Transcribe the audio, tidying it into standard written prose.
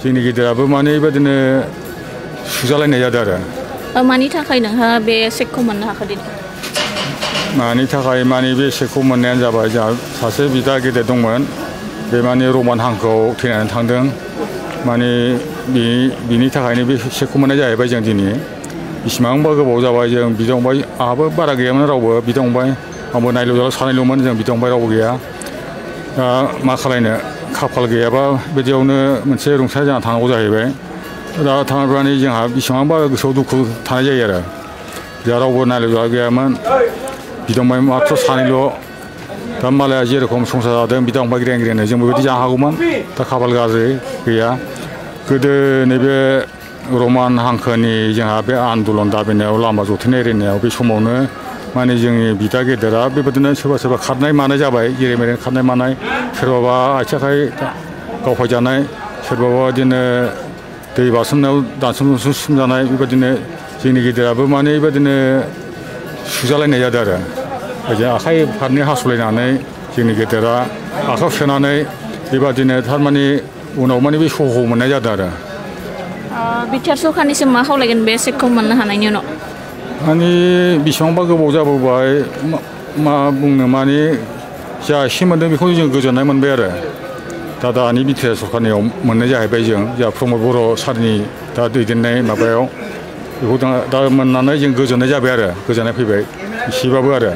जोंनि गेदेराबो माने बेबायदिनो सुजालायनाय जादों आरो। मानि थाखाय नोंहा बे चेकखौ मोननो हाखो दिनै? मानि थाखाय माने बे चेकखौ मोननायानो जाबाय जोंहा सासे बिदा गेदेर दंमोन बे माने रमान हांखोआव थैनानै थांदों माने बिनि थाखायनो बे चेकखौ मोननाय जाहैबाय जों दिनै। बेसिबांबा गोबाव जाबाय जों बिदा फंबाय आंहाबो बारा गैयामोन रावबो बिदा फंबाय आंबो नायल' सानैल'मोन जों बिदा फंबाय रावबो गैया। दा मा खालायनो खाफाल गैयाबा बिदियावनो मोनसे रुंसारि जाना थानांगौ जाहैबाय। दा थाङोब्लानो जोंहा बेसेबांबा गोसोआव दुखु थानाय जायो आरो। जोंहा रावबो नायलायग्रा गैयामोन बिदा फंबाय माथ्र' सानैल'। दा मालाया जेरखम संसार जादों बिदा फंबाय ग्रें ग्रेंनो जोंबो बिदि जानो हागौमोन दा खाफाल गाज्रि गैया। गोदो नैबे रमान हांखोनि जोंहा बे आन्दलन दाबिनायाव लामा जथेनाय एरिनायाव बे समावनो माने जोंनि बिदा गेदेरा बेबायदिनो सोरबा सोरबा खारनाय मानाय जाबाय जेरै मेरै खारनाय मानाय सोरबाबा आथिं आखाइ गावफायजानाय सोरबाबा बिदिनो दै बारसोमनायाव दानसोम दुनसोम सोमजानाय बेबायदिनो जोंनि गेदेराबो माने बेबायदिनो सुजालायनाय जादों आरो। ओजों आखाइ फारनै हास'लायनानै जोंनि गेदेरा आखाइयाव सोनानै बेबादिनो थारमाने उनाव माने बे सहखौ मोननाय जादों आरो। बिटिआर सरखारनिसिम मा खावलायगोन बे चेकखौ मोननो हानायनि उनाव? माने बेसेबांबा गोबाव जाबोबाय मा बुंनो माने जा एसे मोनदों बेखौ जों गोजोननाय मोनबाय आरो। दा दानि बिटिआर सरखारनियाव मोननाय जाहैबाय जों जा प्रमद बर' सारनि दा दैदेननाय माबायाव बेखौ दा मोननानै जों गोजोननाय जाबाय आरो गोजोननाय फैबाय एसेबाबो आरो।